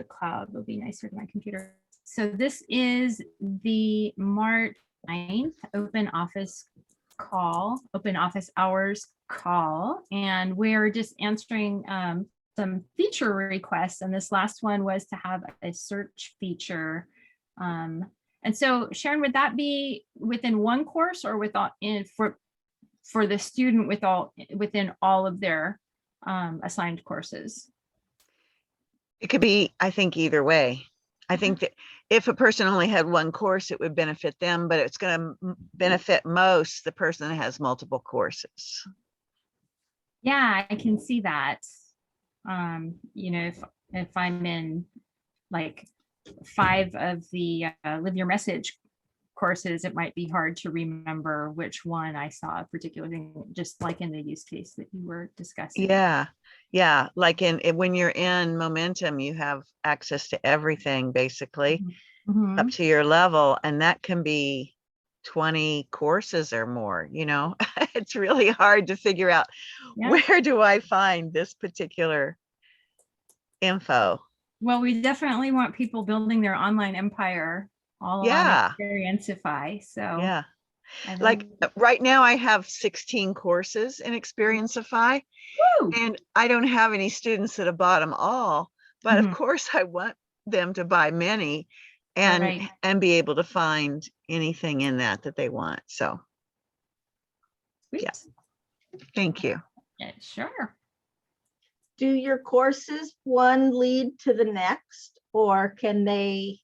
the cloud will be nicer to my computer. So this is the March 9th open office hours call, and we're just answering some feature requests. And this last one was to have a search feature. And so Sharon, would that be within one course or for the student within all of their assigned courses? It could be, I think, either way. I think that if a person only had one course, it would benefit them, but it's going to benefit most the person that has multiple courses. Yeah, I can see that. You know, if I'm in like 5 of the Live Your Message courses, it might be hard to remember which one I saw a particular thing, just like in the use case that you were discussing. Yeah. Like when you're in Momentum, you have access to everything basically up to your level, and that can be 20 courses or more, you know. It's really hard to figure out where do I find this particular info. Well, we definitely want people building their online empire all on Experienceify. So like right now I have 16 courses in Experienceify. Woo! And I don't have any students that have bought them all, but of course I want them to buy many and be able to find anything in that they want. So thank you. Yeah, sure. Do your courses one lead to the next, or can they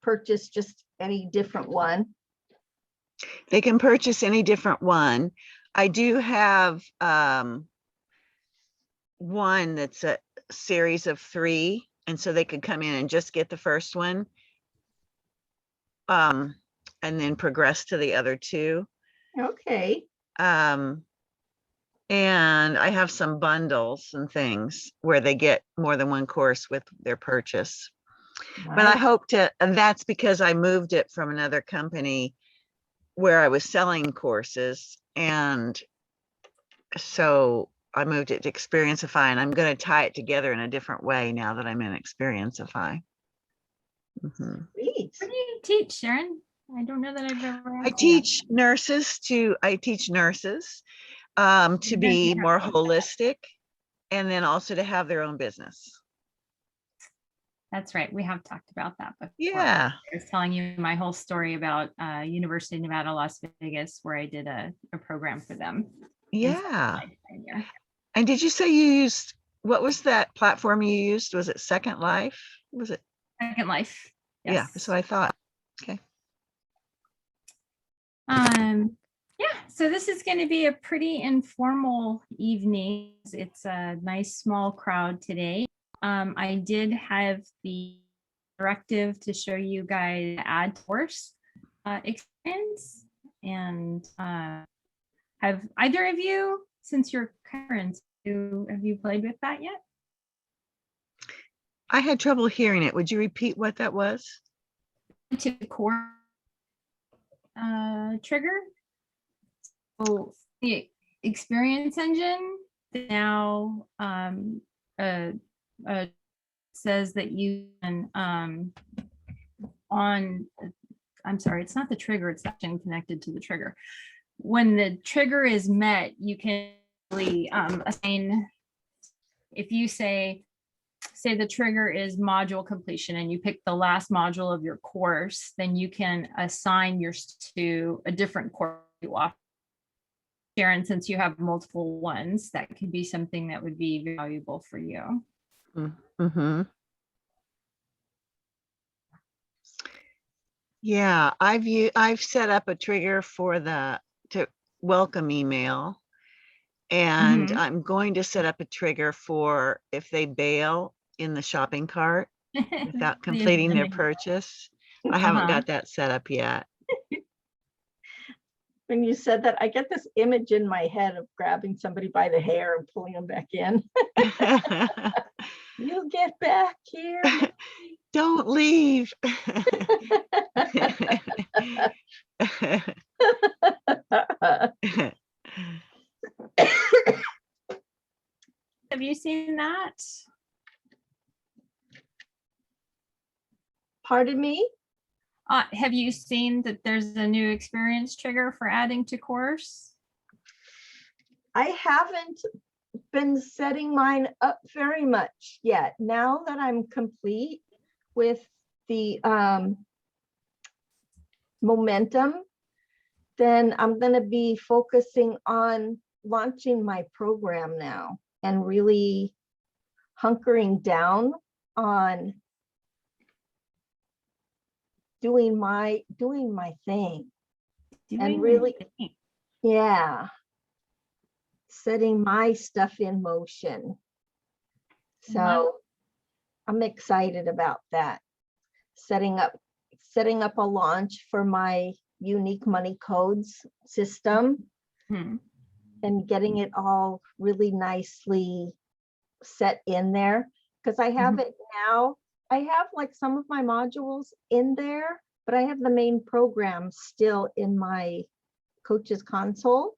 purchase just any different one? They can purchase any different one. I do have one that's a series of 3, and so they could come in and just get the first one and then progress to the other 2. Okay. And I have some bundles and things where they get more than one course with their purchase. Nice. But I hope to, and that's because I moved it from another company where I was selling courses. And so I moved it to Experienceify, and I'm going to tie it together in a different way now that I'm in Experienceify. What do you teach, Sharon? I don't know that I've ever. I teach nurses to be more holistic, and then also to have their own business. That's right. We have talked about that before. Yeah. I was telling you my whole story about University of Nevada, Las Vegas, where I did a program for them. Yeah. And did you say you used, what was that platform you used? Was it Second Life? Was it? Second Life. Yes. Yeah, that's what I thought. Okay. Yeah, so this is going to be a pretty informal evening. It's a nice small crowd today. I did have the directive to show you guys add course experience, and have either of you, since you're current, have you played with that yet? I had trouble hearing it. Would you repeat what that was? To the core trigger. So the experience engine now says that you can I'm sorry, it's not the trigger, it's action connected to the trigger. When the trigger is met, you can really assign, if you say the trigger is module completion and you pick the last module of your course, then you can assign yours to a different course you offer. Sharon, since you have multiple ones, that could be something that would be valuable for you. Mm-hmm. Yeah, I've set up a trigger for to welcome email, and I'm going to set up a trigger for if they bail in the shopping cart without completing their purchase. I haven't got that set up yet. When you said that, I get this image in my head of grabbing somebody by the hair and pulling them back in. You get back here. Don't leave. Have you seen that? Pardon me? Have you seen that there's a new experience trigger for adding to course? I haven't been setting mine up very much yet. Now that I'm complete with the momentum, then I'm going to be focusing on launching my program now and really hunkering down on doing my thing. And really, yeah, setting my stuff in motion. So I'm excited about that. Setting up a launch for my unique money codes system and getting it all really nicely set in there. Because I have it now. I have like some of my modules in there, but I have the main program still in my coach's console,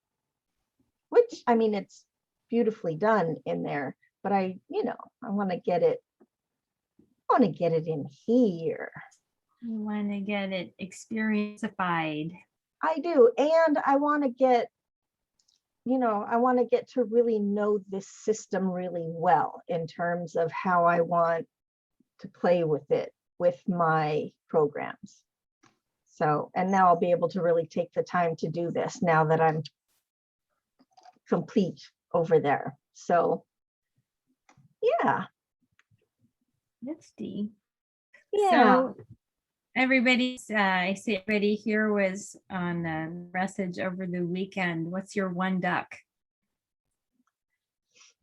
which, I mean, it's beautifully done in there, but I want to get it in here. You want to get it experience-ified. I do. And I want to get, to really know this system really well in terms of how I want to play with it, with my programs. So, and now I'll be able to really take the time to do this now that I'm complete over there. So, yeah. Nifty. Yeah. So everybody's, I see everybody here was on a message over the weekend. What's your one duck?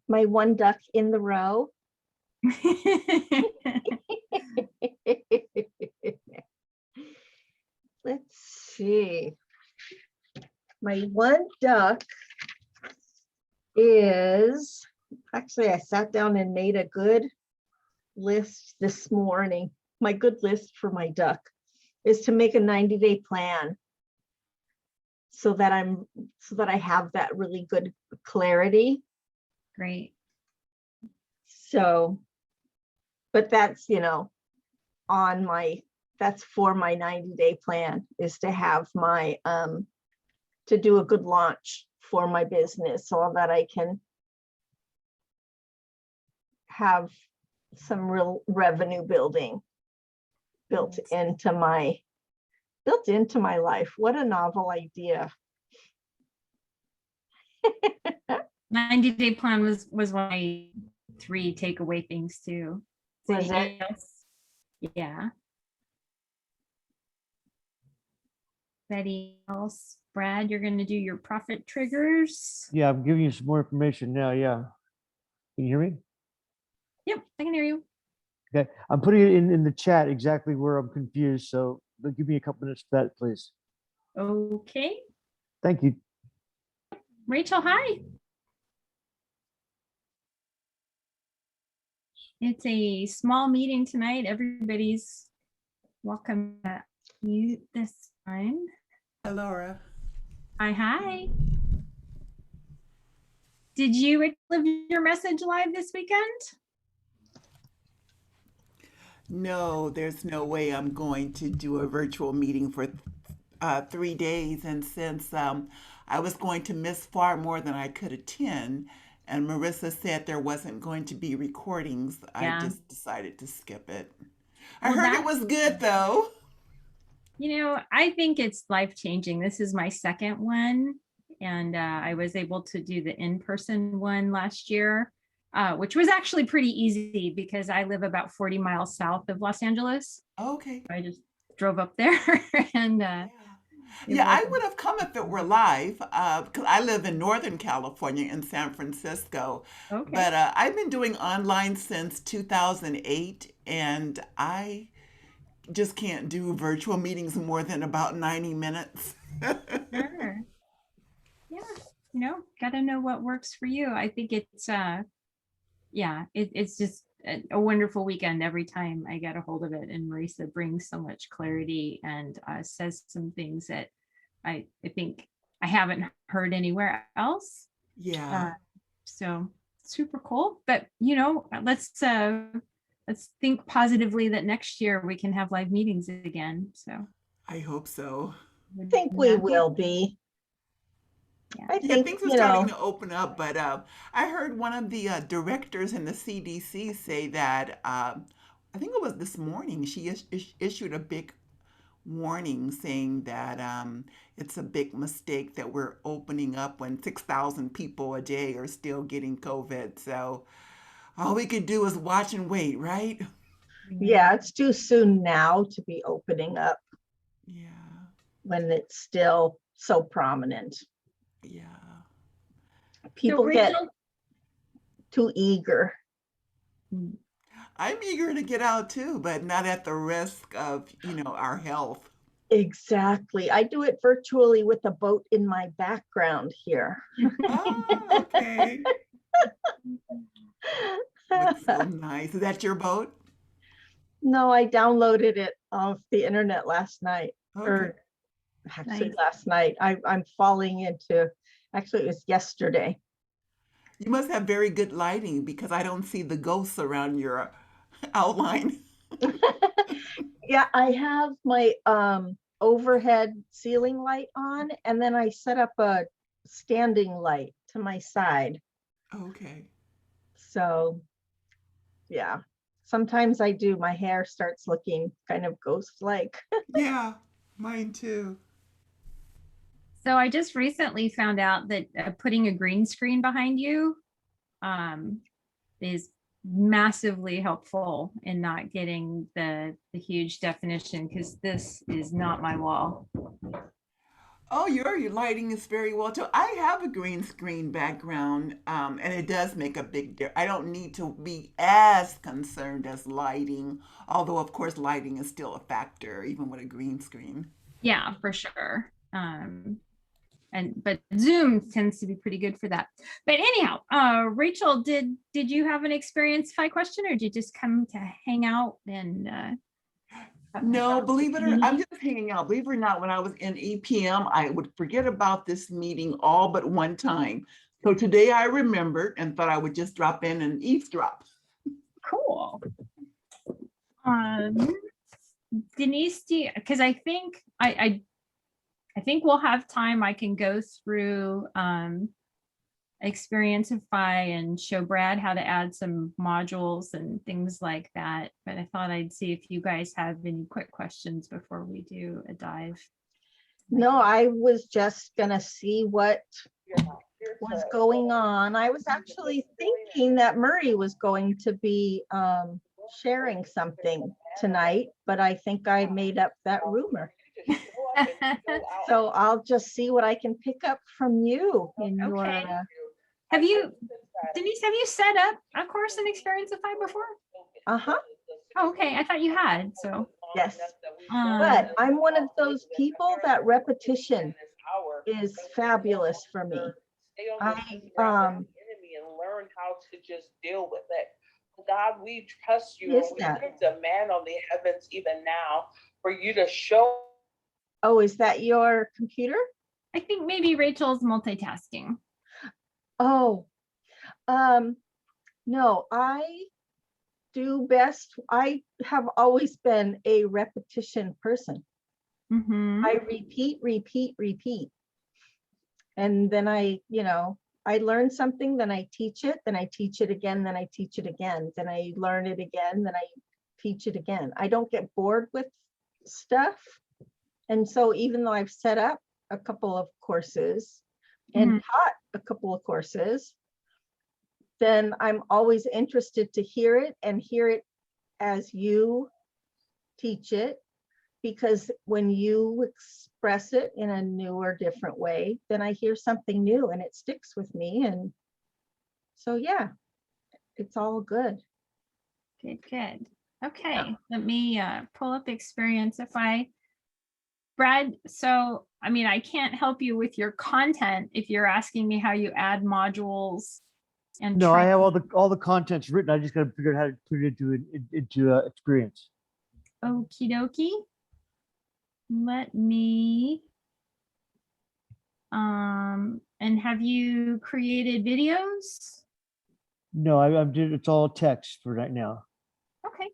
My one duck in the row. Let's see. My one duck is, actually, I sat down and made a good list this morning. My good list for my duck is to make a 90-day plan so that I have that really good clarity. Great. So, but that's, that's for my 90-day plan, is to have my, to do a good launch for my business so that I can have some real revenue building built into my life. What a novel idea. 90-day plan was one of my 3 takeaway things too. Was it? Yeah. Betty else? Brad, you're going to do your profit triggers. Yeah, I'm giving you some more information now. Yeah. Can you hear me? Yep, I can hear you. Okay. I'm putting it in the chat exactly where I'm confused. So give me a couple minutes for that, please. Okay. Thank you. Rachel, hi. It's a small meeting tonight. Everybody's welcome to mute this time. Hi, Laura. Hi. Did you live your message live this weekend? No, there's no way I'm going to do a virtual meeting for 3 days. And since I was going to miss far more than I could attend, and Marissa said there wasn't going to be recordings, Yeah. I just decided to skip it. I Well, heard it was good, though. I think it's life-changing. This is my second one, and I was able to do the in-person one last year, which was actually pretty easy because I live about 40 miles south of Los Angeles. Okay. I just drove up there and Yeah, I would have come if it were live, because I live in Northern California in San Francisco. Okay. But I've been doing online since 2008, and I just can't do virtual meetings more than about 90 minutes. Sure. Yeah, gotta know what works for you. I think it's it's just a wonderful weekend every time I get a hold of it, and Marisa brings so much clarity and says some things that I think I haven't heard anywhere else. Yeah. So super cool. But let's think positively that next year we can have live meetings again. So I hope so. I think we yeah. will be. Yeah. I Yeah, think, things are starting to open up, but I heard one of the directors in the CDC say that I think it was this morning she issued a big warning saying that it's a big mistake that we're opening up when 6,000 people a day are still getting COVID. So all we could do is watch and wait, right? yeah, it's too soon now to be opening up Yeah, when it's still so prominent. yeah. So People get Rachel, too eager. I'm eager to get out too, but not at the risk of, our health. Exactly. I do it virtually with a boat in my background here. Oh, okay. Looks so nice. Is that your boat? No, I downloaded it off the internet last night, Okay. or actually Nice. last night. I'm falling into, actually it was yesterday. You must have very good lighting because I don't see the ghosts around your outline. Yeah, I have my overhead ceiling light on, and then I set up a standing light to my side. Okay. So yeah, sometimes I do, my hair starts looking kind of ghost-like. Yeah, mine too. So I just recently found out that putting a green screen behind you is massively helpful in not getting the huge definition, because this is not my wall. Oh, your lighting is very well too. I have a green screen background, and it does make a big difference. I don't need to be as concerned as lighting, although of course lighting is still a factor, even with a green screen. Yeah, for sure. But Zoom tends to be pretty good for that. But anyhow, Rachel, did you have an Experientify question, or did you just come to hang out and No, believe it or I'm just hanging out. Believe it or not, when I was in EPM, I would forget about this meeting all but one time. So today I remembered and thought I would just drop in and eavesdrop. Cool. Denise, because I think I think we'll have time. I can go through Experientify and show Brad how to add some modules and things like that. But I thought I'd see if you guys have any quick questions before we do a dive. No, I was just gonna see what was going on. I was actually thinking that Murray was going to be sharing something tonight, but I think I made up that rumor. So I'll just see what I can pick up from you in your Okay. Have you, Denise, have you set up a course in Experientify before? uh-huh. Oh, okay, I thought you had, so. Yes, but I'm one of those people that repetition is fabulous for me. I and learn how to just deal with it. God, we trust you. Is And we that? demand on the heavens even now for you to show. Oh, is that your computer? I think maybe Rachel's multitasking. Oh, no, I do best. I have always been a repetition person. Mhm. I repeat. And then I learn something, then I teach it again, then I teach it again, then I learn it again, then I teach it again. I don't get bored with stuff. And so even though I've set up a couple of courses and taught a couple of courses, then I'm always interested to hear it and hear it as you teach it, because when you express it in a new or different way, then I hear something new and it sticks with me. And so, yeah, it's all good. Good. Okay, let me pull up Experientify. Brad, so I mean, I can't help you with your content if you're asking me how you add modules and No, I have train. all the contents written. I just got to figure out how to put it into experience. Okie dokie. Let me. And have you created videos? No, I'm doing, it's all text for right now. Okay.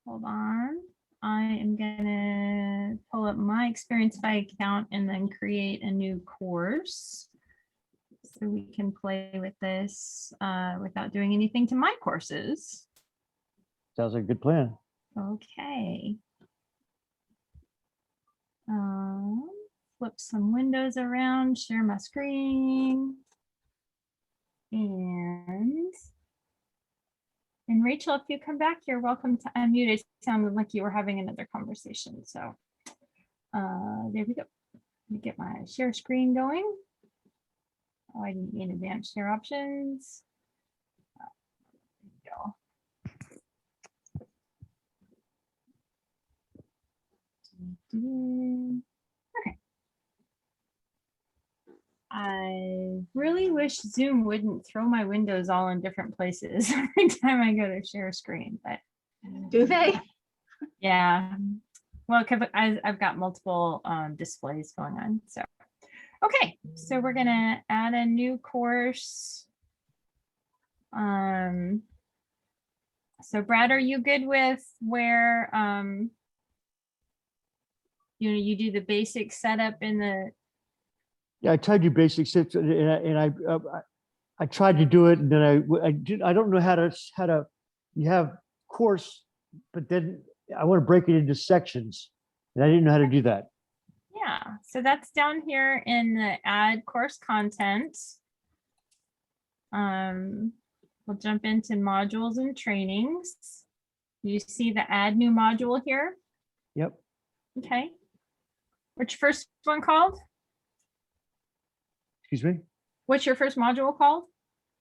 Hold on. I am gonna pull up my Experientify account and then create a new course. So we can play with this without doing anything to my courses. Sounds like a good plan. Okay. Flip some windows around, share my screen. And Rachel, if you come back, you're welcome to unmute. It sounded like you were having another conversation. So there we go. Let me get my share screen going. Oh, I didn't need advanced share options. There we go. Okay. I really wish Zoom wouldn't throw my windows all in different places every time I go to share screen, but Do they? yeah. Well, 'cause I've got multiple displays going on. So, okay. So we're gonna add a new course. So Brad, are you good with where you do the basic setup in the Yeah, I tried to do basic steps and I tried to do it and then I don't know how to, you have course, but then I want to break it into sections and I didn't know how to do that. yeah, so that's down here in the add course content. We'll jump into modules and trainings. You see the add new module here? Yep. Okay. What's your first one called? Excuse me. What's your first module called?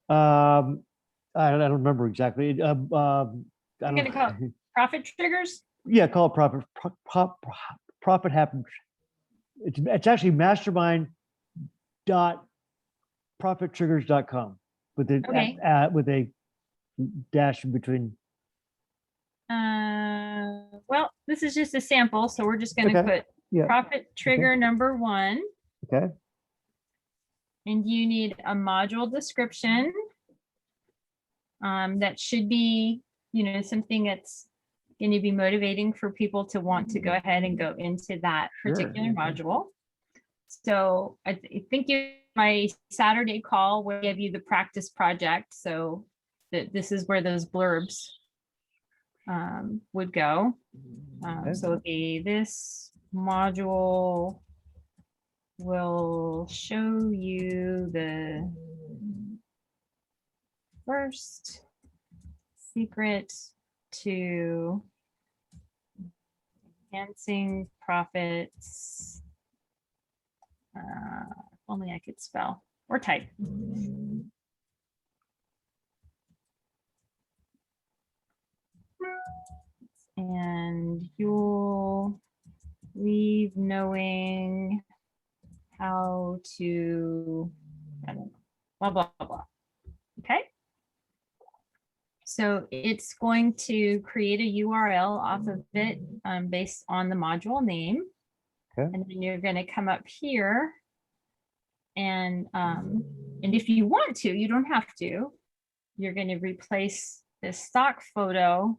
I don't remember exactly. I I'm gonna call it profit triggers. Yeah, call it profit happens. It's actually mastermind.profittriggers.com with the Okay. with a dash in between. Well, this is just a sample, so we're just gonna Okay. put Yeah. profit trigger number 1. Okay. And you need a module description. That should be, something that's going to be motivating for people to want to go ahead and go into that Sure. particular module. So I think my Saturday call will give you the practice project. So that this is where those blurbs would go. Okay. So it'd be this module will show you the first secret to enhancing profits. If only I could spell or type. And you'll leave knowing how to, I don't know, blah, blah, blah. Okay. So it's going to create a URL off of it based on the module name. Okay. And then you're going to come up here and if you want to, you don't have to, you're going to replace this stock photo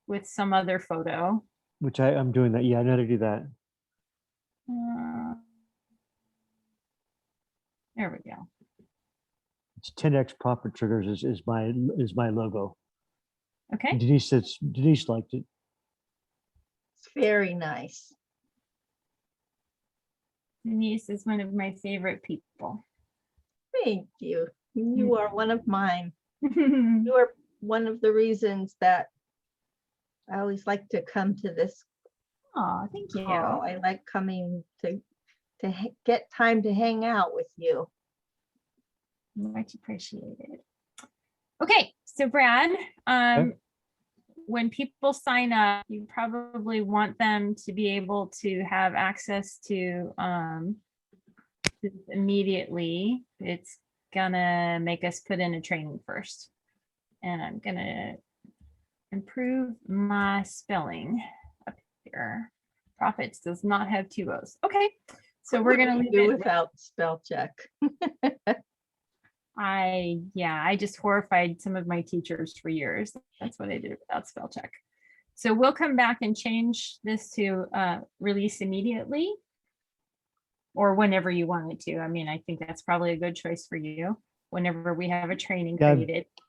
with some other photo. Which I'm doing that. Yeah, I know how to do that. There we go. It's 10x profit triggers is my logo. Okay. Denise liked it. It's very nice. Denise is one of my favorite people. Thank you. You are one of mine. You are one of the reasons that I always like to come to this Oh, thank you. call. I like coming to get time to hang out with you. Much appreciated. Okay, so Brad, when people sign up, you probably want them to be able to have access to this immediately. It's gonna make us put in a training first. And I'm gonna improve my spelling up here. Profits does not have 2 O's. Okay, So What we're would gonna we leave do it. without spell check. I just horrified some of my teachers for years. That's what I did without spell check. So we'll come back and change this to release immediately or whenever you want it to. I mean, I think that's probably a good choice for you. Whenever we have a training Yeah, created. I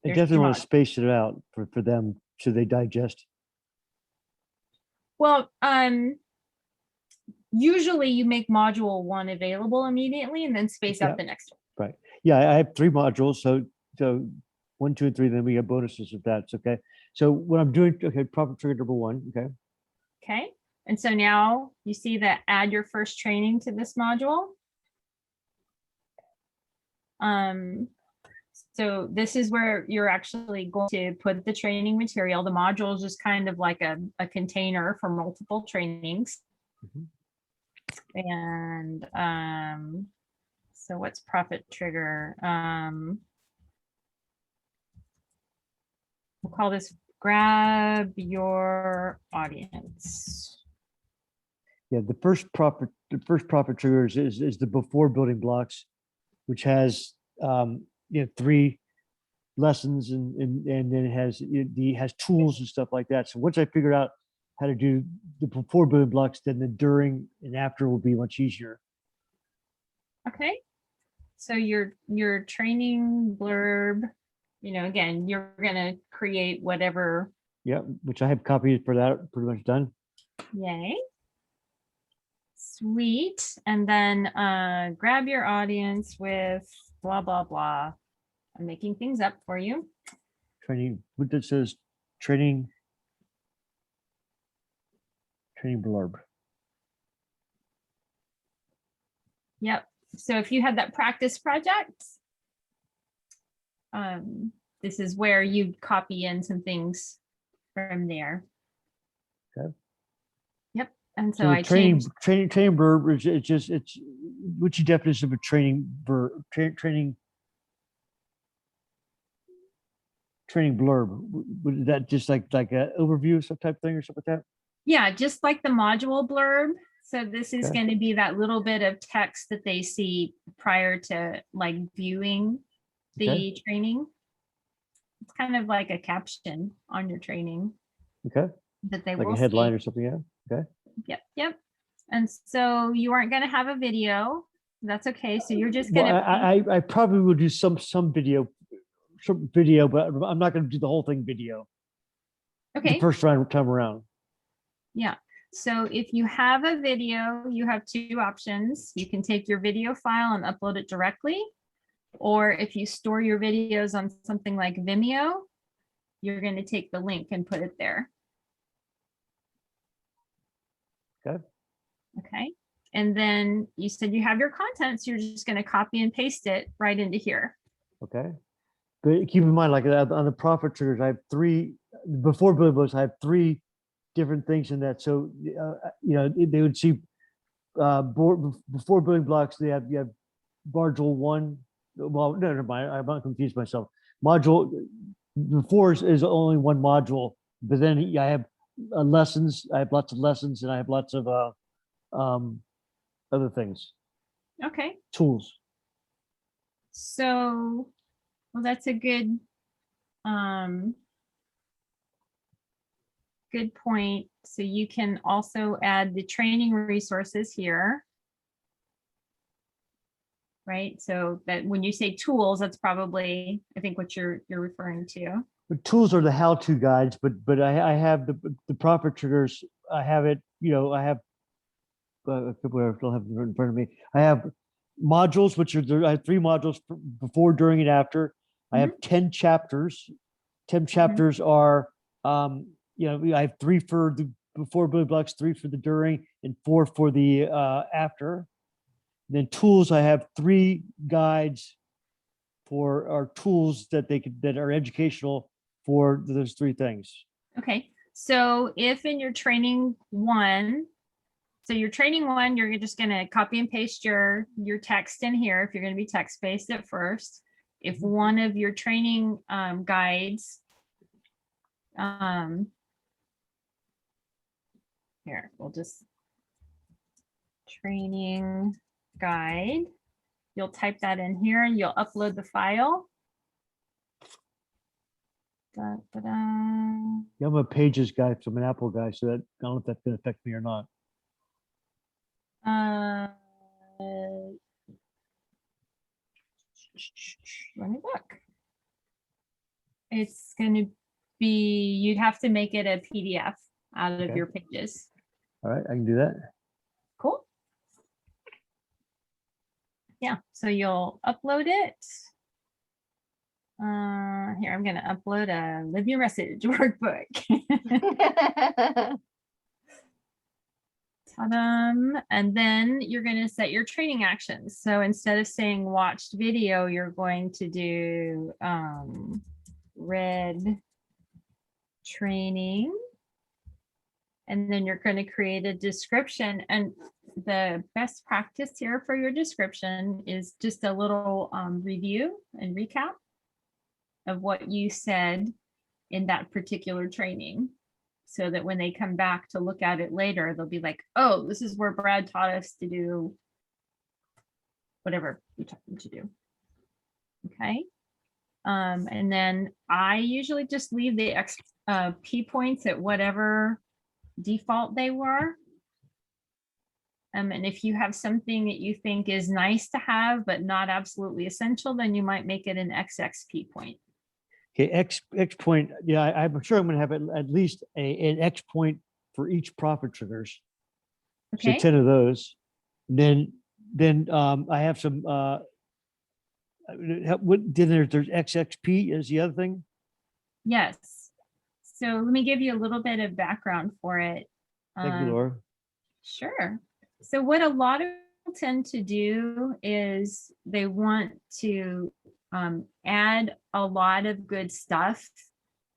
There's definitely two want to modules. space it out for them so they digest. Well, usually you make module 1 available immediately and then space Yeah. out the next one. Right. Yeah, I have 3 modules. So 1, 2, and 3, then we have bonuses if that's okay. So what I'm doing, okay, proper trigger number 1. Okay. Okay. And so now you see that add your first training to this module. So this is where you're actually going to put the training material. The module is just kind of like a container for multiple trainings. Mhm. And so what's profit trigger? We'll call this grab your audience. Yeah, the first profit trigger is the before building blocks, which has 3 lessons and then it has tools and stuff like that. So once I figured out how to do the before building blocks, then the during and after will be much easier. Okay. So your training blurb, again, you're gonna create whatever. Yeah, which I have copies for that pretty much done. Yay. Sweet. And then grab your audience with blah, blah, blah. I'm making things up for you. Training, what that says, training blurb. Yep. So if you had that practice project, this is where you'd copy in some things from there. Okay. Yep. And so So the I changed. training blurb is it's what's your definition of a training verb? Training blurb. Would that just like an overview some type thing or something like that? Yeah, just like the module blurb. So this is Okay. going to be that little bit of text that they see prior to like viewing the Okay. training. It's kind of like a caption on your training Okay. that they Like will a headline see. or something, yeah. Okay. Yep. And so you aren't going to have a video. That's okay. So you're just Well, going to. I probably will do some video, but I'm not going to do the whole thing video the Okay. first time around. Yeah. So if you have a video, you have 2 options. You can take your video file and upload it directly. Or if you store your videos on something like Vimeo, you're going to take the link and put it there. Okay. Okay. And then you said you have your content, so you're just going to copy and paste it right into here. Okay. But keep in mind, like on the profit triggers, I have 3 before building blocks. I have 3 different things in that. So they would see before building blocks. You have module 1. Well, no, never mind. I'm not confused myself. Module before is only 1 module, but then I have lessons. I have lots of lessons, and I have lots of other things, Okay. tools. So, well, that's a good point. So you can also add the training resources here. Right. So that when you say tools, that's probably, I think, what you're referring to. But tools are the how-to guides, but I have the profit triggers. I have it, I have I still have it in front of me. I have modules, which are I have 3 modules before, during, and after. I have 10 chapters. 10 chapters are I have 3 for the before building blocks, 3 for the during, and 4 for the after. Then tools, I have 3 guides for our tools that are educational for those 3 things. Okay. So if in your training 1, you're just going to copy and paste your text in here if you're going to be text-based at first. If one of your training guides, here, we'll just training guide. You'll type that in here and you'll upload the file. Da, da, da. Yeah, I'm a Pages guy, so I'm an Apple guy, so that, I don't know if that's gonna affect me or not. Let me look. It's going to be, you'd have to make it a PDF out of Okay. your Pages. All right, I can do that. Cool. Yeah, so you'll upload it. Here, I'm going to upload a Live Your Message workbook. Ta-dam. And then you're going to set your training actions. So instead of saying watched video, you're going to do read training. And then you're going to create a description. And the best practice here for your description is just a little review and recap of what you said in that particular training, so that when they come back to look at it later, they'll be like, oh, this is where Brad taught us to do whatever you taught them to do. Okay. And then I usually just leave the P points at whatever default they were. And if you have something that you think is nice to have, but not absolutely essential, then you might make it an XXP point. Okay, X point, yeah, I'm sure I'm gonna have at least an X point for each profit triggers. So Okay. 10 of those. Then I have some, then there's XXP is the other thing. Yes. So let me give you a little bit of background for it. Thank you, Laura. Sure. So what a lot of people tend to do is they want to add a lot of good stuff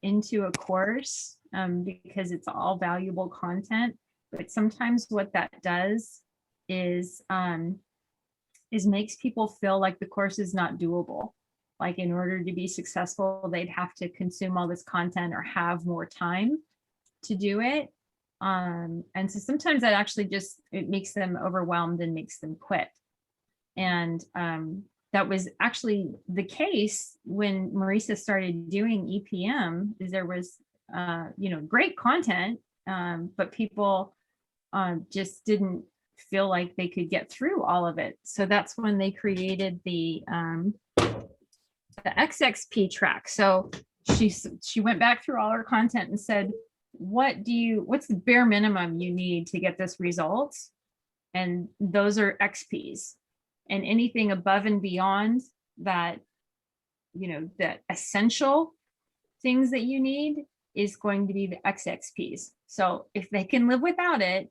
into a course because it's all valuable content. But sometimes what that does is makes people feel like the course is not doable. Like in order to be successful, they'd have to consume all this content or have more time to do it. And so sometimes that actually just, it makes them overwhelmed and makes them quit. And that was actually the case when Marisa started doing EPM, is there was, great content, but people just didn't feel like they could get through all of it. So that's when they created the XXP track. So she went back through all her content and said, what's the bare minimum you need to get this result? And those are XPs. And anything above and beyond that, the essential things that you need is going to be the XXPs. So if they can live without it,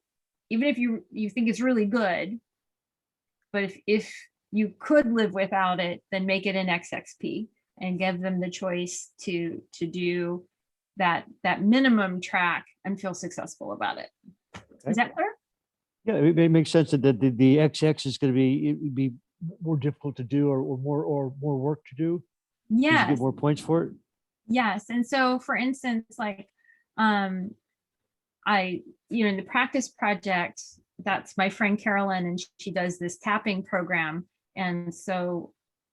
even if you think it's really good, but if you could live without it, then make it an XXP and give them the choice to do that minimum track and feel successful about it. Is that clear? Yeah, it makes sense that the XX is going to be more difficult to do or more work to do. Yes. You get more points for it. Yes. And so for instance, like in the practice project, that's my friend Carolyn, and she does this tapping program. And so,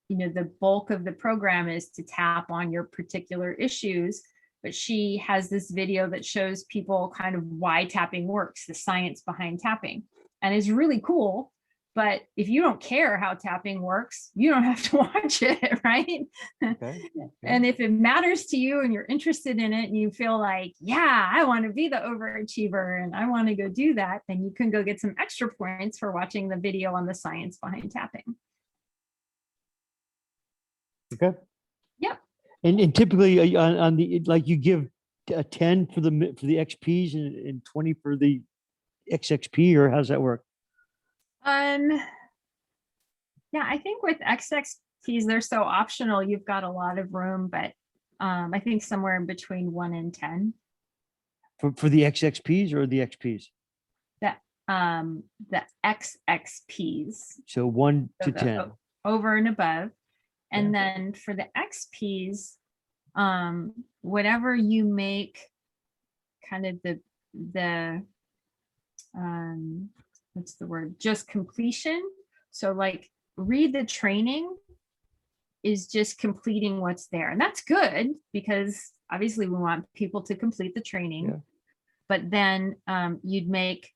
the bulk of the program is to tap on your particular issues. But she has this video that shows people kind of why tapping works, the science behind tapping. And it's really cool. But if you don't care how tapping works, you don't have to watch it, right? Okay. And if it matters to you and you're interested in it and you feel like, yeah, I want to be the overachiever and I want to go do that, then you can go get some extra points for watching the video on the science behind tapping. Okay. Yep. And typically on the, like, you give a 10 for the XPs and 20 for the XXP, or how's that work? Yeah, I think with XXPs, they're so optional, you've got a lot of room, but I think somewhere in between 1 and 10. For the XXPs or the XPs? The XXPs. So 1 So to 10. Over and above. And Yeah. then for the XPs, whatever you make kind of the what's the word? Just completion. So like read the training is just completing what's there. And that's good because obviously we want people to complete the training. Yeah. But then you'd make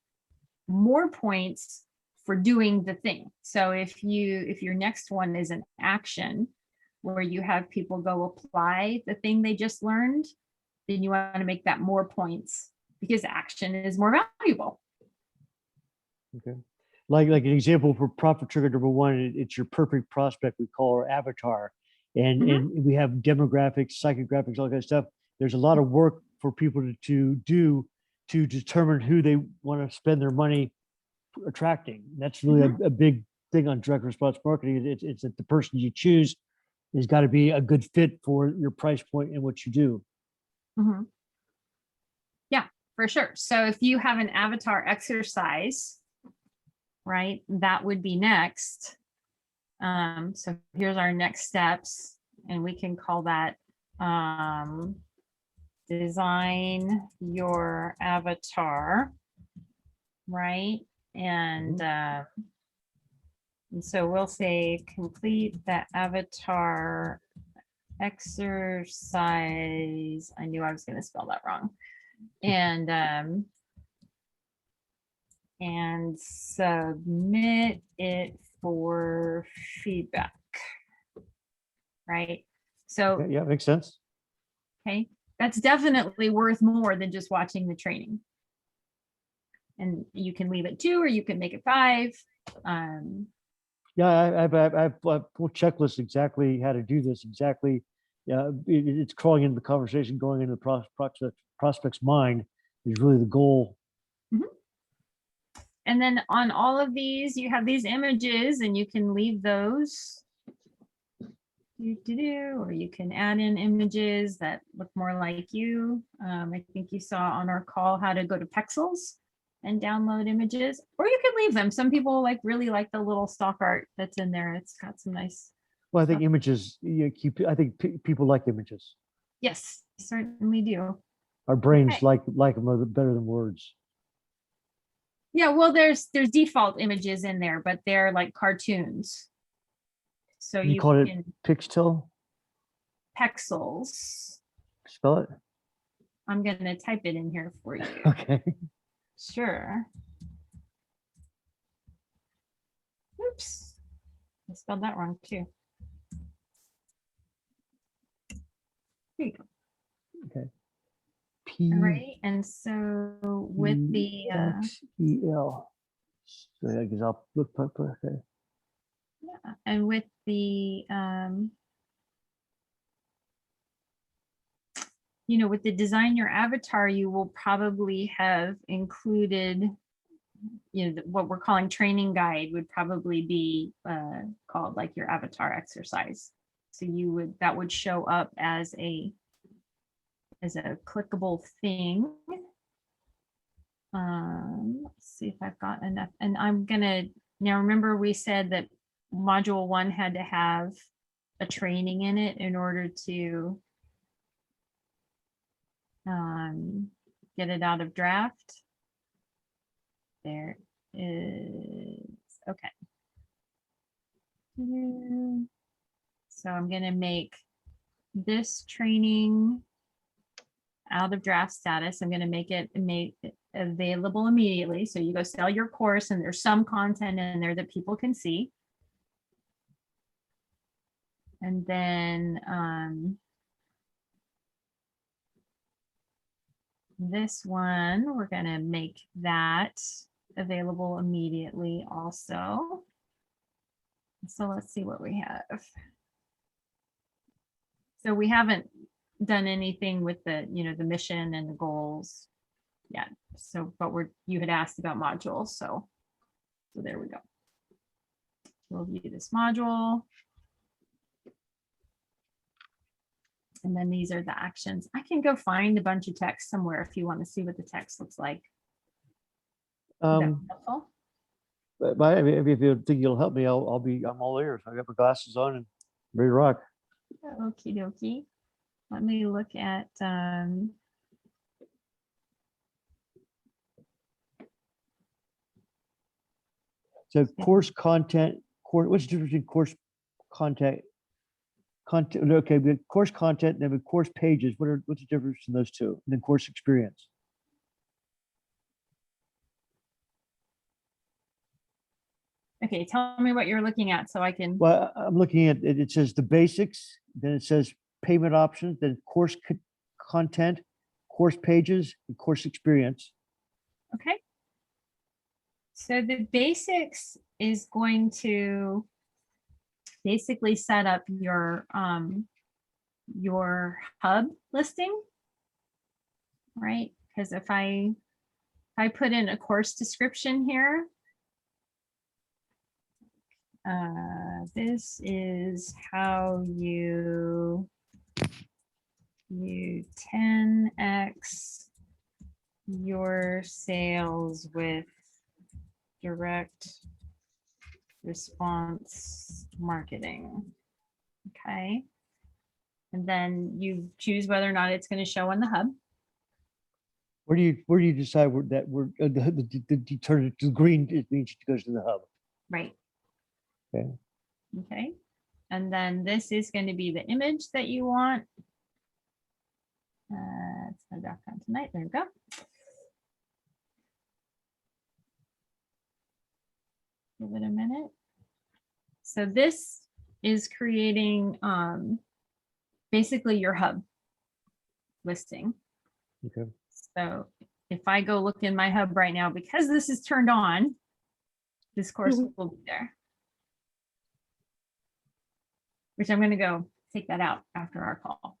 more points for doing the thing. So if your next one is an action where you have people go apply the thing they just learned, then you want to make that more points because action is more valuable. Okay. Like an example for profit trigger number one, it's your perfect prospect. We call our avatar, and Mhm. and we have demographics, psychographics, all that kind of stuff. There's a lot of work for people to do to determine who they want to spend their money attracting. That's really a big thing on direct response marketing. It's that the person you choose has got to be a good fit for your price point and what you do. Mhm. Yeah, for sure. So if you have an avatar exercise, right, that would be next. So here's our next steps, and we can call that design your avatar, right? And so we'll say complete the avatar exercise. I knew I was going to spell that wrong. And submit it for feedback. Right. So, Okay, yeah, makes sense. okay, that's definitely worth more than just watching the training. And you can leave it 2 or you can make it 5. Yeah, I've a full checklist exactly how to do this exactly. Yeah, it's crawling into the conversation, going into the prospect's mind is really the goal. And then on all of these, you have these images and you can leave those. Or you can add in images that look more like you. I think you saw on our call how to go to Pexels and download images, or you can leave them. Some people really like the little stock art that's in there. It's got some nice. Well, I think images, I think people like images. Yes, certainly do. Our brains Okay. like them better than words. Yeah, well, there's default images in there, but they're like cartoons. So You you call it can Pixtel? Pexels. Spell it? I'm gonna type it in here for you. Okay. Sure. Oops. I spelled that wrong too. Here you go. Okay. All right. And so with the PXEL. So I guess I'll look. Okay. yeah, and with the with the design your avatar, you will probably have included what we're calling training guide would probably be called like your avatar exercise. So that would show up as a clickable thing. Let's see if I've got enough. And I'm gonna now remember we said that module 1 had to have a training in it in order to get it out of draft. There is okay. So I'm gonna make this training out of draft status. I'm going to make it available immediately. So you go sell your course and there's some content in there that people can see. And then this one, we're going to make that available immediately also. So let's see what we have. So we haven't done anything with the, the mission and the goals yet. So, but you had asked about modules. So there we go. We'll view this module. And then these are the actions. I can go find a bunch of text somewhere if you want to see what the text looks like. But if you think you'll help me, I'm all ears. I got my glasses on and ready to rock. Okie dokie. Let me look at So course content, what's the difference between course content? Okay, we got course content, and then with course pages, what's the difference in those two? And then course experience. Okay, tell me what you're looking at so I can, Well, I'm looking at it, it says the basics, then it says payment options, then course content, course pages, and course experience. okay. So the basics is going to basically set up your hub listing, right? Because if I put in a course description here, this is how you 10x your sales with direct response marketing. Okay. And then you choose whether or not it's going to show on the hub. Where do you decide where that word the turn it to green, it means it goes to the hub. Right. Okay. Okay. And then this is going to be the image that you want. It's my background tonight. There we go. Give it a minute. So this is creating basically your hub listing. Okay. So if I go look in my hub right now, because this is turned on, this course will be there. Which I'm going to go take that out after our call.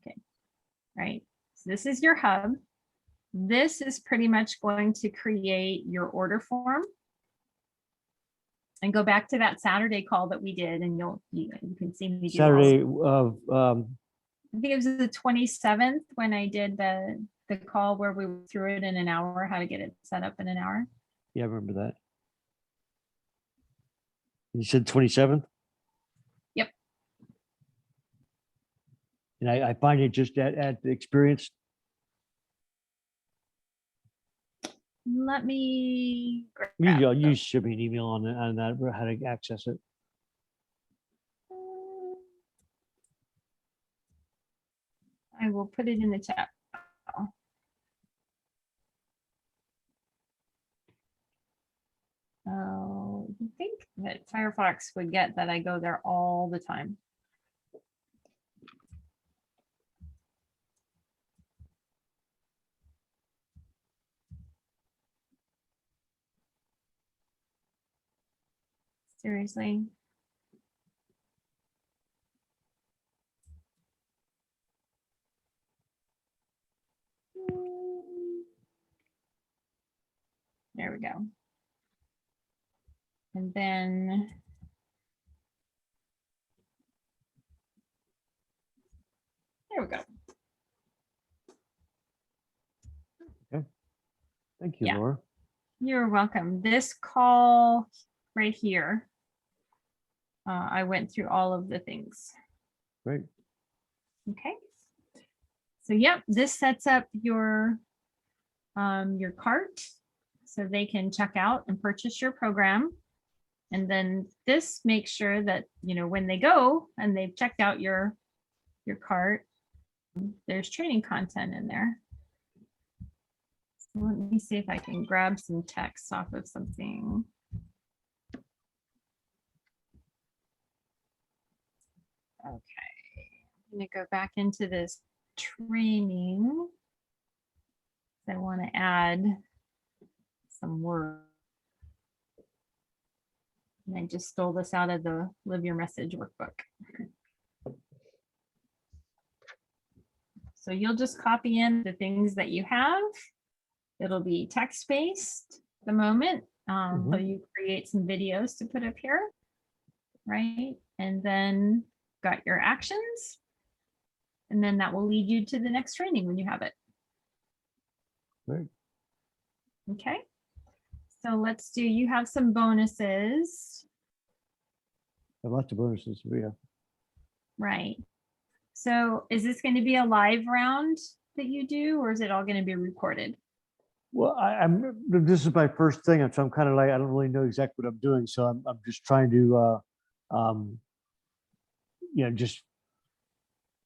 Okay. Right. So this is your hub. This is pretty much going to create your order form. And go back to that Saturday call that we did, and you can see me do Saturday all- of I think it was the 27th when I did the call where we went through it in an hour, how to get it set up in an hour. yeah, I remember that. You said 27th? Yep. And I find it just at the experience. Let me grab You the- should be an email on that, how to access it. I will put it in the chat. Oh, you think that Firefox would get that I go there all the time? Seriously? There we go. And then there we go. Thank you, Yeah. Laura. You're welcome. This call right here, I went through all of the things. Great. Okay. So yep, this sets up your cart so they can check out and purchase your program. And then this makes sure that, when they go and they've checked out your cart, there's training content in there. So let me see if I can grab some text off of something. Okay, I'm going to go back into this training. I want to add some words. And I just stole this out of the Live Your Message workbook. So you'll just copy in the things that you have. It'll be text-based at the moment. So you create some videos to put up here, right? And then got your actions. And then that will lead you to the next training when you have it. Great. Okay. So let's do, you have some bonuses. Lots of bonuses. Yeah. Right. So is this going to be a live round that you do, or is it all going to be recorded? Well, this is my first thing, and so I'm kind of like, I don't really know exactly what I'm doing, so I'm just trying to,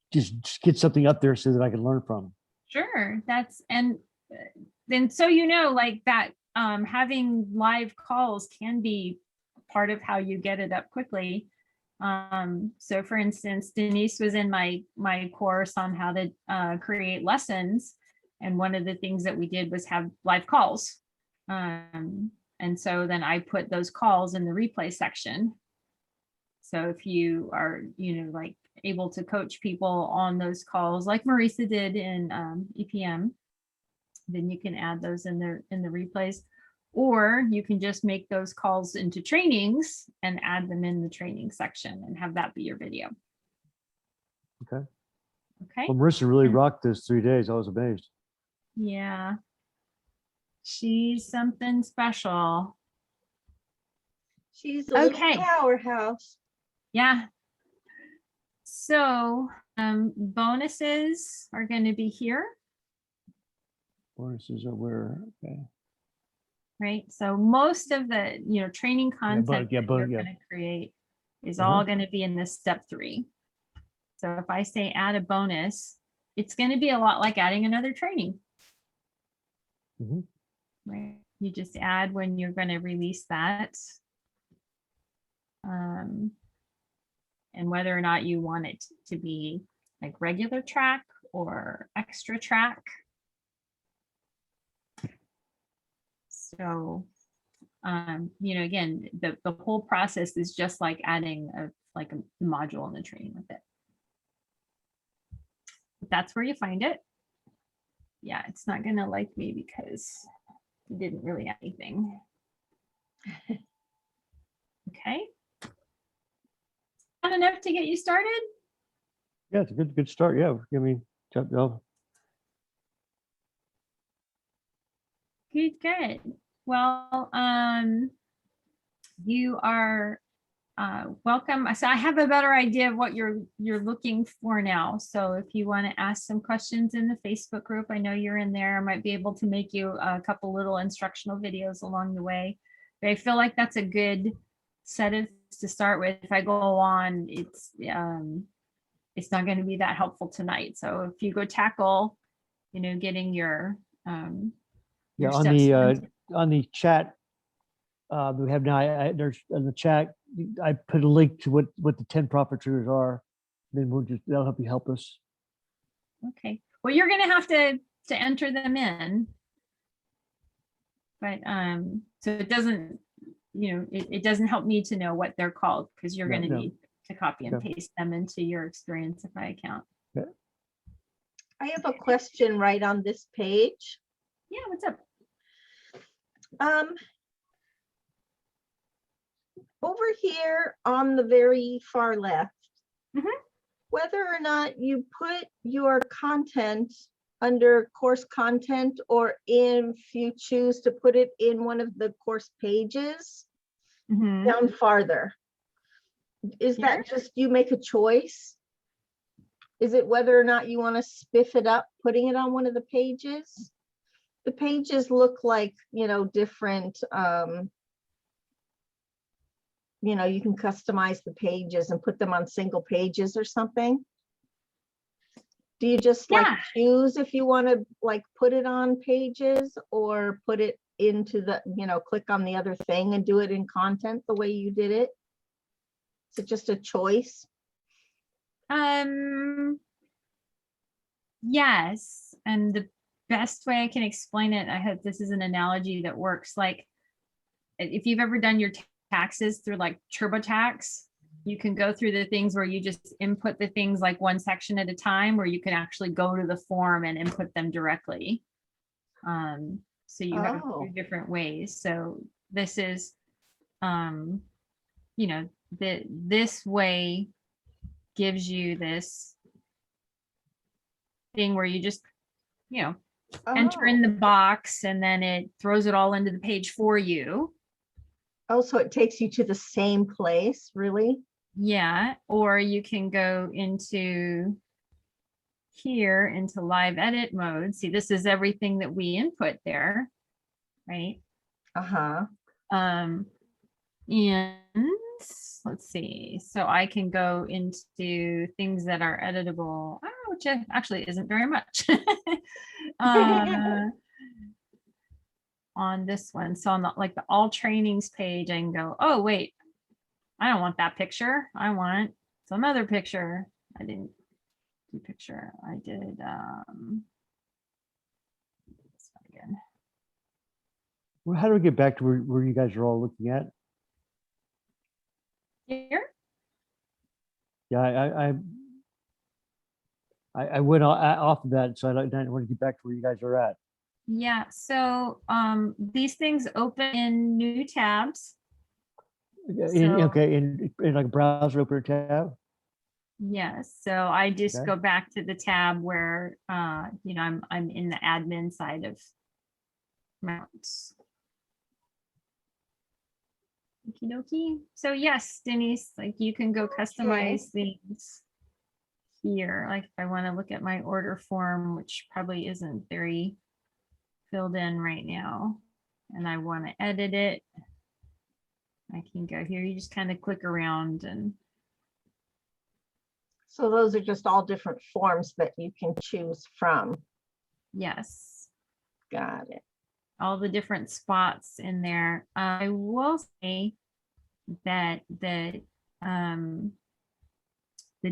just get something up there so that I can learn from. Sure, and then so you know, like that, having live calls can be part of how you get it up quickly. So for instance, Denise was in my course on how to create lessons. And one of the things that we did was have live calls. And so then I put those calls in the replay section. So if you are, like able to coach people on those calls, like Marisa did in EPM, then you can add those in the replays. Or you can just make those calls into trainings and add them in the training section and have that be your video. Okay. Okay. Well, Marissa really rocked those 3 days. I was amazed. Yeah. She's something special. She's a little Okay. powerhouse. Yeah. So bonuses are going to be here. Bonuses are where? Okay. Right. So most of the, training content that you're going to create is all going to be in this step 3. So if I say add a bonus, it's going to be a lot like adding another training. Right. You just add when you're going to release that. And whether or not you want it to be like regular track or extra track. So, again, the whole process is just like adding a module in the training with it. That's where you find it. Yeah, it's not gonna like me because it didn't really add anything. Okay. Not enough to get you started? Yeah, it's a good start. Yeah, I mean, Good. Well, you are welcome. So I have a better idea of what you're looking for now. So if you want to ask some questions in the Facebook group, I know you're in there. I might be able to make you a couple little instructional videos along the way. But I feel like that's a good set of to start with. If I go on, it's not going to be that helpful tonight. So if you go tackle, getting your yeah, steps on the chat we have now, there's in the chat, I put a link to what the 10 profit triggers are. Then that'll help us. Okay. Well, you're going to have to enter them in. But so it doesn't, it doesn't help me to know what they're called because you're going to need to copy and paste them into your Experientify account. Yeah. I have a question right on this page. Yeah, what's up? Over here on the very far left, Mhm. whether or not you put your content under course content, or if you choose to put it in one of the course pages Mhm. down farther, is that just you make a choice? Is it whether or not you want to spiff it up, putting it on one of the pages? The pages look like, different, you can customize the pages and put them on single pages or something. Do you just choose if you want to put it on pages or put it into the, click on the other thing and do it in content the way you did it? Is it just a choice? Yes. And the best way I can explain it, I hope this is an analogy that works. Like if you've ever done your taxes through like TurboTax, you can go through the things where you just input the things like one section at a time, or you can actually go to the form and input them directly. So you have 2 different ways. So this is, this way gives you this thing where you just, enter in the box and then it throws it all into the page for you. Oh, so it takes you to the same place, really? Yeah, or you can go into here into live edit mode. See, this is everything that we input there. right? Uh-huh. And let's see, so I can go into things that are editable, which actually isn't very much. On this one, so on the like the all trainings page, I can go, oh wait, I don't want that picture, I want some other picture. I didn't do picture, I did this one again. Well, how do we get back to where you guys are all looking at? Here. Yeah, I went off of that, so I want to get back to where you guys are at. Yeah, so these things open in new tabs. Okay, in like a browser opener tab. Yes, so I just Okay. go back to the tab where you know, I'm in the admin side of mounts. Okie dokie. So yes, Denise, like you can go customize things here. Like if I want to look at my order form, which probably isn't very filled in right now, and I want to edit it, I can go here. You just kind of click around and So those are just all different forms that you can choose from. yes, Got it. all the different spots in there. I will say that the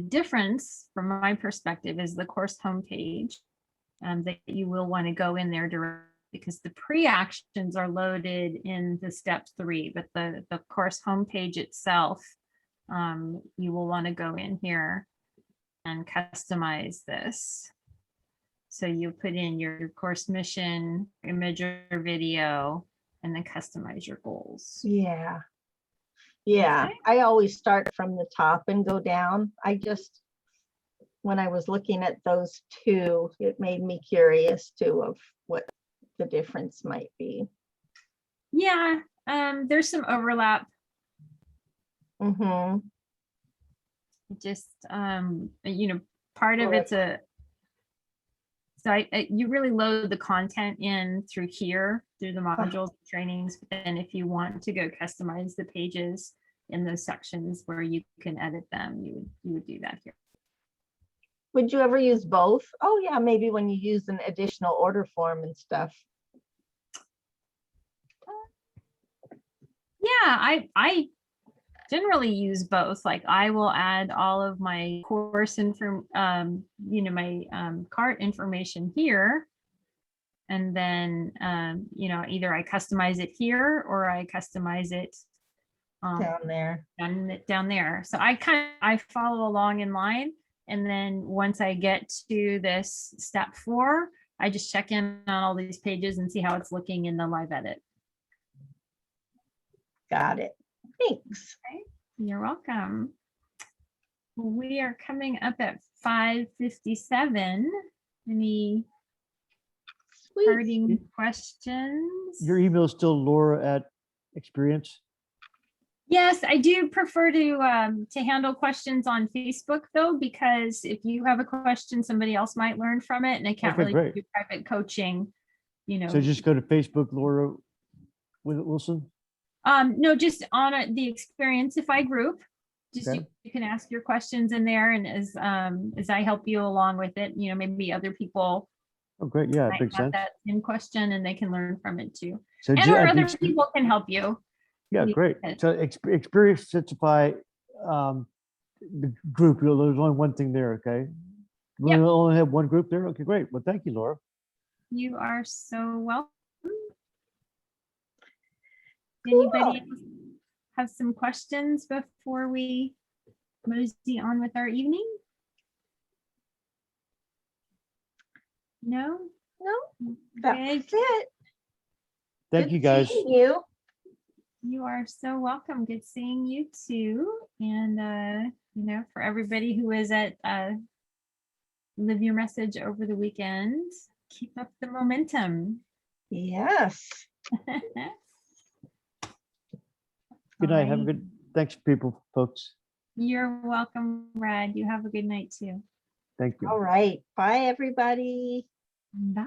difference from my perspective is the course homepage, that you will want to go in there directly because the pre-actions are loaded in the step 3, but the course homepage itself, you will want to go in here and customize this. So you put in your course mission, image or video, and then customize your goals. Yeah. Yeah, Okay. I always start from the top and go down. When I was looking at those two, it made me curious too of what the difference might be. Yeah, there's some overlap. Mm-hmm. Just you know, part of it's you really load the content in through here through the modules trainings, but then if you want to go customize the pages in those sections where you can edit them, you would do that here. Would you ever use both? Oh yeah, maybe when you use an additional order form and stuff. Yeah, I generally use both. Like I will add all of my course info, you know, my cart information here. And then, you know, either I customize it here or I customize it Down there. down there. So I follow along in line. And then once I get to this step 4, I just check in on all these pages and see how it's looking in the live edit. Got it. Thanks. Okay. You're welcome. We are coming up at 5:57. Any Sweet. parting questions? Your email is still Laura@Experience. Yes, I do prefer to handle questions on Facebook though, because if you have a question, somebody else might learn from it, and I can't Okay, really great. do private coaching, you know. So just go to Facebook, Laura Wilson. No, just on the Experienceify group. Just Okay. you can ask your questions in there, and as I help you along with it, you know, maybe other people Oh, great. Yeah, might big have sense. that same question and they can learn from it too. So And or other people can help you. yeah, you great. can- So Experience Certify the group. There's only one thing there. Okay. We Yep. only have one group there. Okay, great. Well, thank you, Laura. You are so welcome. Cool. Anybody else have some questions before we mosey on with our evening? No? No, that Okay. was it. Thank Good you, guys. seeing you. You are so welcome. Good seeing you too. And you know, for everybody who is at Live Your Message over the weekend, keep up the momentum. Yes. Good night. Have a Alrighty. good. Thanks, people, folks. You're welcome, Brad. You have a good night too. Thank you. All right. Bye, everybody. Bye.